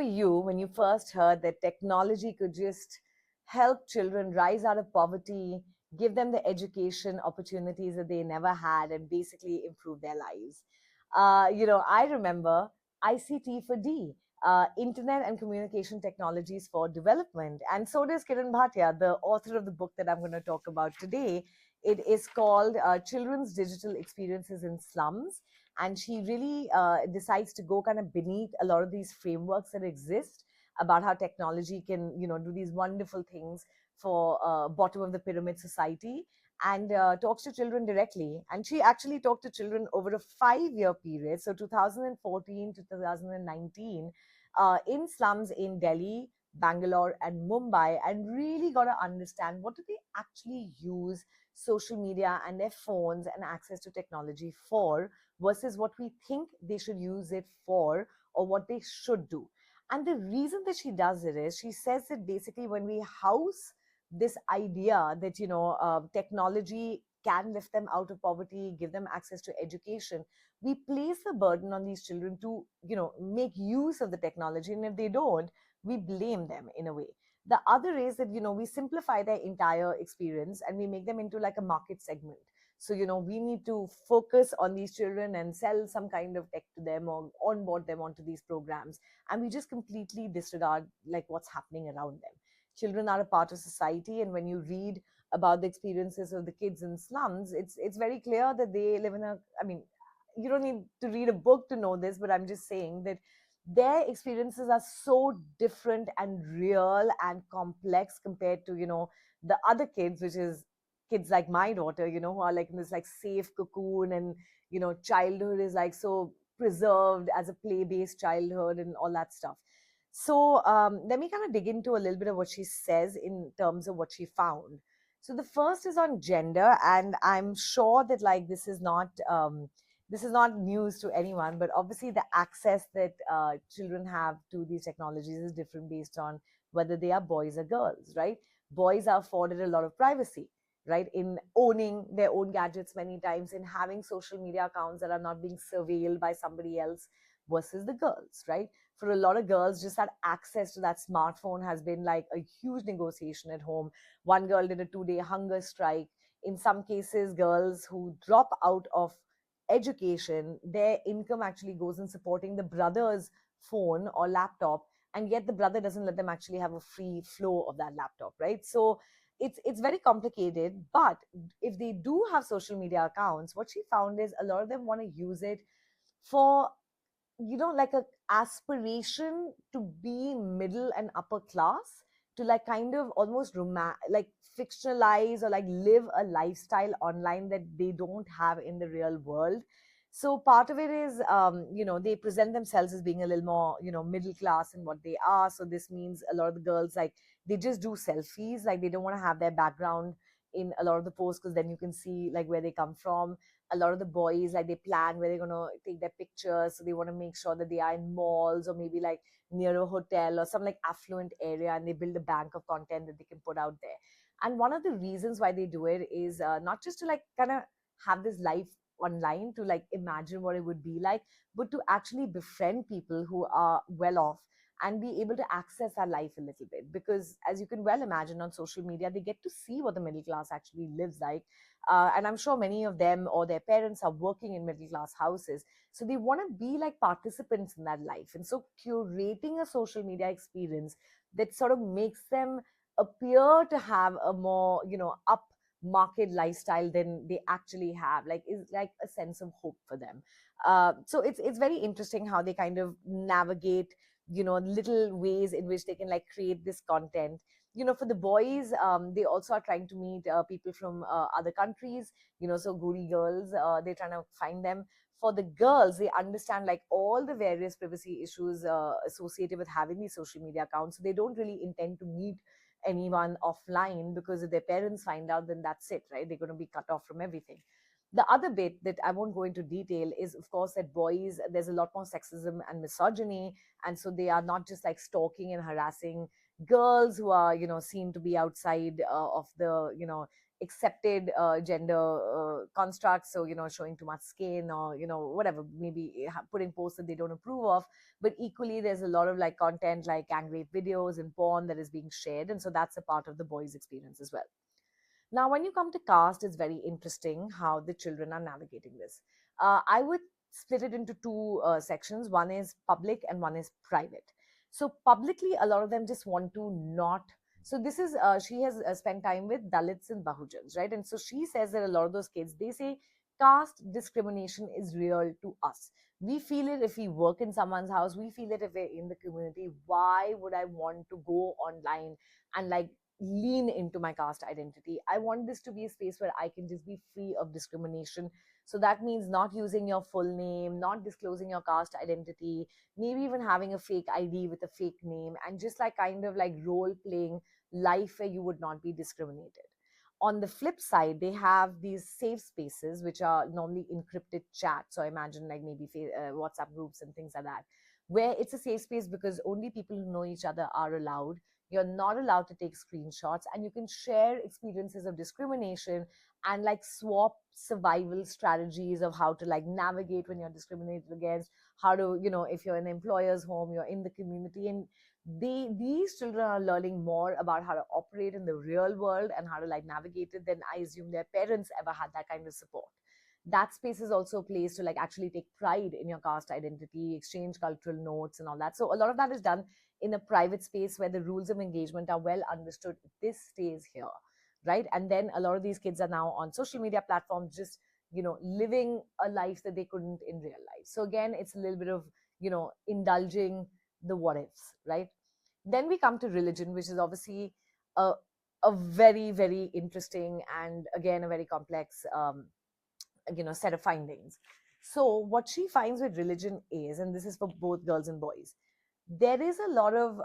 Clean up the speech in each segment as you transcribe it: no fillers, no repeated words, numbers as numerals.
You, when you first heard that technology could just help children rise out of poverty, give them the education opportunities that they never had, and basically improve their lives? I remember ICT for D, Internet and Communication Technologies for Development. And so does Kiran Bhatia, the author of the book that I'm going to talk about today. It is called Children's Digital Experiences in Slums, and she really decides to go kind of beneath a lot of these frameworks that exist about how technology can do these wonderful things for bottom of the pyramid society, and talks to children directly. And she actually talked to children over a 5-year period, so 2014 to 2019, in slums in Delhi, Bangalore, and Mumbai, and really got to understand what do they actually use social media and their phones and access to technology for, versus what we think they should use it for or what they should do. And the reason that she does it is she says that basically when we house this idea that technology can lift them out of poverty, give them access to education, we place the burden on these children to make use of the technology, and if they don't, we blame them in a way. The other is that we simplify their entire experience and we make them into like a market segment. So we need to focus on these children and sell some kind of tech to them or onboard them onto these programs, and we just completely disregard like what's happening around them. Children are a part of society, and when you read about the experiences of the kids in slums, it's very clear that they live in a, I mean, you don't need to read a book to know this, but I'm just saying that their experiences are so different and real and complex compared to the other kids, which is kids like my daughter, who are like in this like safe cocoon, and childhood is like so preserved as a play based childhood and all that stuff. So let me kind of dig into a little bit of what she says in terms of what she found. So the first is on gender, and I'm sure that like this is not news to anyone, but obviously the access that children have to these technologies is different based on whether they are boys or girls, right? Boys are afforded a lot of privacy, right, in owning their own gadgets many times, in having social media accounts that are not being surveilled by somebody else, versus the girls, right? For a lot of girls, just that access to that smartphone has been like a huge negotiation at home. One girl did a 2-day hunger strike. In some cases, girls who drop out of education, their income actually goes in supporting the brother's phone or laptop, and yet the brother doesn't let them actually have a free flow of that laptop, right? So it's very complicated. But if they do have social media accounts, what she found is a lot of them want to use it for like a aspiration to be middle and upper class, to like kind of almost like fictionalize or like live a lifestyle online that they don't have in the real world. So part of it is they present themselves as being a little more middle class in what they are. So this means a lot of the girls, like, they just do selfies, like they don't want to have their background in a lot of the posts, because then you can see like where they come from. A lot of the boys, like, they plan where they're going to take their pictures, so they want to make sure that they are in malls or maybe like near a hotel or some like affluent area, and they build a bank of content that they can put out there. And one of the reasons why they do it is not just to like kind of have this life online to like imagine what it would be like, but to actually befriend people who are well off and be able to access our life a little bit. Because as you can well imagine, on social media they get to see what the middle class actually lives like, and I'm sure many of them or their parents are working in middle class houses. So they want to be like participants in that life. And so curating a social media experience that sort of makes them appear to have a more, up market lifestyle than they actually have, like, is like a sense of hope for them. So it's very interesting how they kind of navigate little ways in which they can like create this content. For the boys, they also are trying to meet people from other countries, so Guri girls, they're trying to find them. For the girls, they understand like all the various privacy issues associated with having these social media accounts, so they don't really intend to meet anyone offline, because if their parents find out, then that's it, right? They're going to be cut off from everything. The other bit that I won't go into detail is, of course, that boys, there's a lot more sexism and misogyny. And so they are not just like stalking and harassing girls who are, seen to be outside of the, accepted gender constructs, so showing too much skin, or whatever, maybe putting posts that they don't approve of. But equally, there's a lot of like content like gang rape videos and porn that is being shared, and so that's a part of the boys experience as well. Now, when you come to caste, it's very interesting how the children are navigating this. I would split it into two sections. One is public and one is private. So, publicly, a lot of them just want to not. So, this is, she has spent time with Dalits and Bahujans, right? And so she says that a lot of those kids, they say caste discrimination is real to us. We feel it if we work in someone's house, we feel it if we're in the community. Why would I want to go online and like lean into my caste identity? I want this to be a space where I can just be free of discrimination. So that means not using your full name, not disclosing your caste identity, maybe even having a fake ID with a fake name, and just like kind of like role playing life where you would not be discriminated. On the flip side, they have these safe spaces, which are normally encrypted chats. So imagine like maybe WhatsApp groups and things like that, where it's a safe space because only people who know each other are allowed. You're not allowed to take screenshots, and you can share experiences of discrimination and like swap survival strategies of how to like navigate when you're discriminated against, how to, if you're in an employer's home, you're in the community. And these children are learning more about how to operate in the real world and how to like navigate it than I assume their parents ever had that kind of support. That space is also a place to like actually take pride in your caste identity, exchange cultural notes and all that. So a lot of that is done in a private space where the rules of engagement are well understood. This stays here, right? And then a lot of these kids are now on social media platforms, just living a life that they couldn't in real life. So again, it's a little bit of indulging the what ifs, right? Then we come to religion, which is obviously a, a very, very interesting and again a very complex set of findings. So what she finds with religion is, and this is for both girls and boys, there is a lot of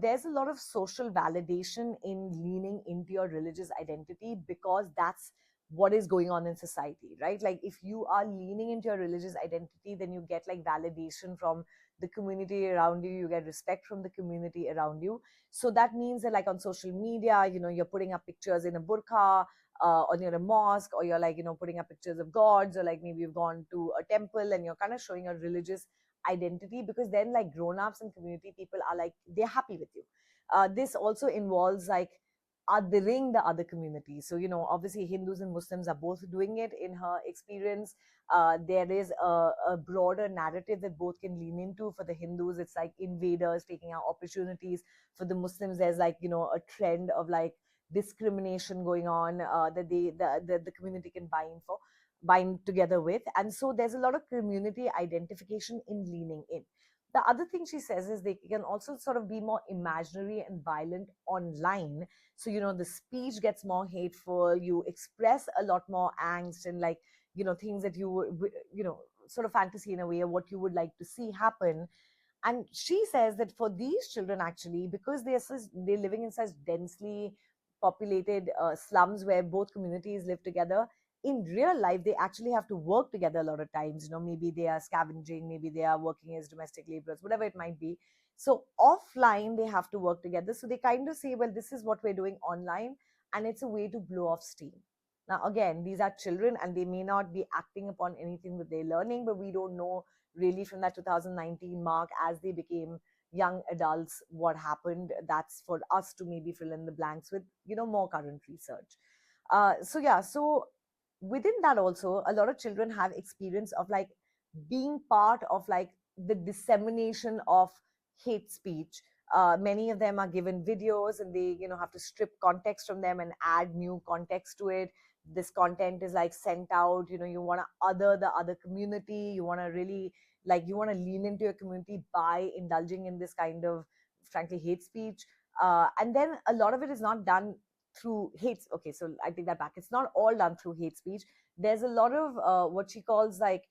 there's a lot of social validation in leaning into your religious identity, because that's what is going on in society, right? Like if you are leaning into your religious identity, then you get like validation from the community around you, you get respect from the community around you. So that means that like on social media, you're putting up pictures in a burqa, or you're in a mosque, or you're like putting up pictures of gods, or like maybe you've gone to a temple and you're kind of showing your religious identity, because then like grown-ups and community people are like they're happy with you. This also involves like othering the other communities. So obviously Hindus and Muslims are both doing it in her experience. There is a broader narrative that both can lean into. For the Hindus, it's like invaders taking our opportunities. For the Muslims, there's like a trend of like discrimination going on, that the community can bind together with. And so there's a lot of community identification in leaning in. The other thing she says is they can also sort of be more imaginary and violent online. So the speech gets more hateful, you express a lot more angst and like things that you would sort of fantasy in a way of what you would like to see happen. And she says that for these children, actually, because they're living in such densely populated slums where both communities live together, in real life they actually have to work together a lot of times. Maybe they are scavenging, maybe they are working as domestic laborers, whatever it might be. So offline they have to work together. So they kind of say, well, this is what we're doing online, and it's a way to blow off steam. Now again, these are children and they may not be acting upon anything that they're learning, but we don't know really from that 2019 mark, as they became young adults, what happened. That's for us to maybe fill in the blanks with more current research. So within that also, a lot of children have experience of like being part of like the dissemination of hate speech. Many of them are given videos and they have to strip context from them and add new context to it. This content is like sent out, you want to other the other community, you want to really like you want to lean into your community by indulging in this kind of frankly hate speech. And then a lot of it is not done through hate. Okay, so I take that back, it's not all done through hate speech. There's a lot of what she calls like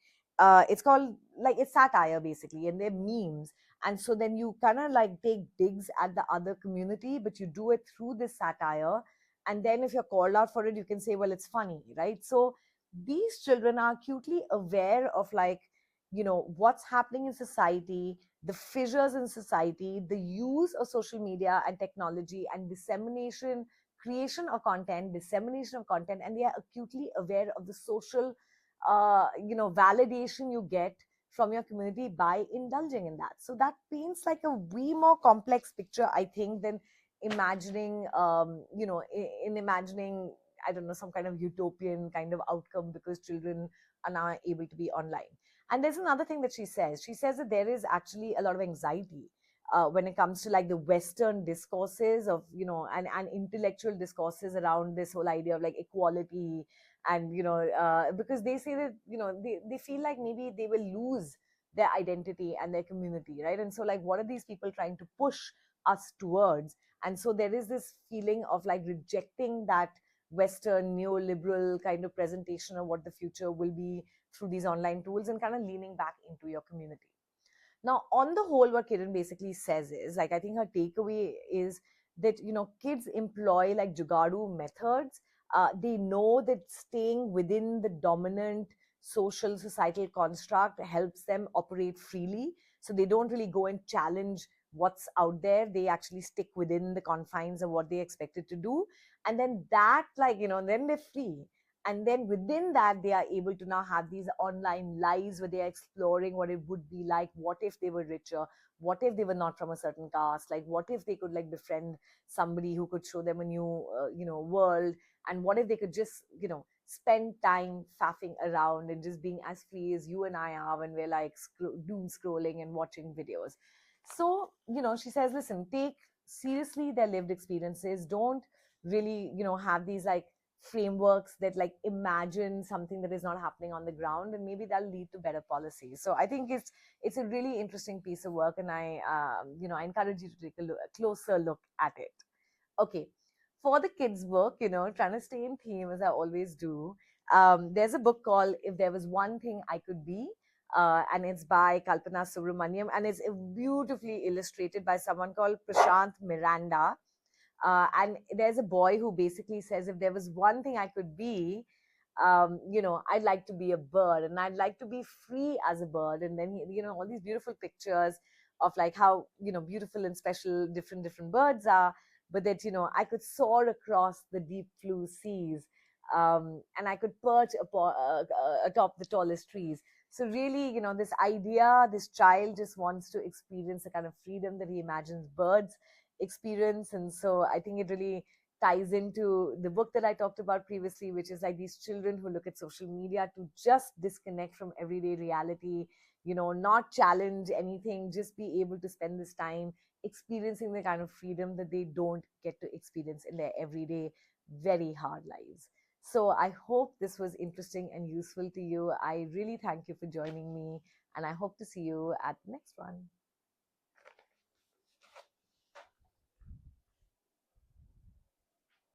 it's called like it's satire basically, and they're memes. And so then you kind of like take digs at the other community, but you do it through this satire. And then if you're called out for it, you can say, well, it's funny, right? So these children are acutely aware of like what's happening in society, the fissures in society, the use of social media and technology and dissemination creation of content, dissemination of content, and they are acutely aware of the social, validation you get from your community by indulging in that. So that paints like a way more complex picture, I think, than imagining, in imagining, I don't know, some kind of utopian kind of outcome because children are now able to be online. And there's another thing that she says. She says that there is actually a lot of anxiety when it comes to like the Western discourses of, and intellectual discourses around this whole idea of like equality. And, because they say that, they feel like maybe they will lose their identity and their community, right? And so, like, what are these people trying to push us towards? And so there is this feeling of like rejecting that Western neoliberal kind of presentation of what the future will be through these online tools, and kind of leaning back into your community. Now, on the whole, what Kiran basically says is, like, I think her takeaway is that, kids employ like jugadu methods. They know that staying within the dominant social societal construct helps them operate freely. So they don't really go and challenge what's out there. They actually stick within the confines of what they expected to do. And then that, like, then they're free. And then within that, they are able to now have these online lives where they are exploring what it would be like. What if they were richer? What if they were not from a certain caste? Like, what if they could like befriend somebody who could show them a new world? And what if they could just spend time faffing around and just being as free as you and I are when we're like doom scrolling and watching videos? So, she says, listen, take seriously their lived experiences. Don't really have these like frameworks that like imagine something that is not happening on the ground, and maybe that'll lead to better policy. So I think it's a really interesting piece of work, and I encourage you to take a closer look at it. Okay, for the kids book, trying to stay in theme as I always do, there's a book called If There Was One Thing I Could Be, and it's by Kalpana Subramanian, and it's beautifully illustrated by someone called Prashant Miranda. And there's a boy who basically says, if there was one thing I could be, I'd like to be a bird, and I'd like to be free as a bird. And then, all these beautiful pictures of like how, beautiful and special different birds are, but that, I could soar across the deep blue seas, and I could perch atop the tallest trees. So really, this idea, this child just wants to experience the kind of freedom that he imagines birds experience. And so I think it really ties into the book that I talked about previously, which is like these children who look at social media to just disconnect from everyday reality, not challenge anything, just be able to spend this time experiencing the kind of freedom that they don't get to experience in their everyday, very hard lives. So I hope this was interesting and useful to you. I really thank you for joining me, and I hope to see you at the next one.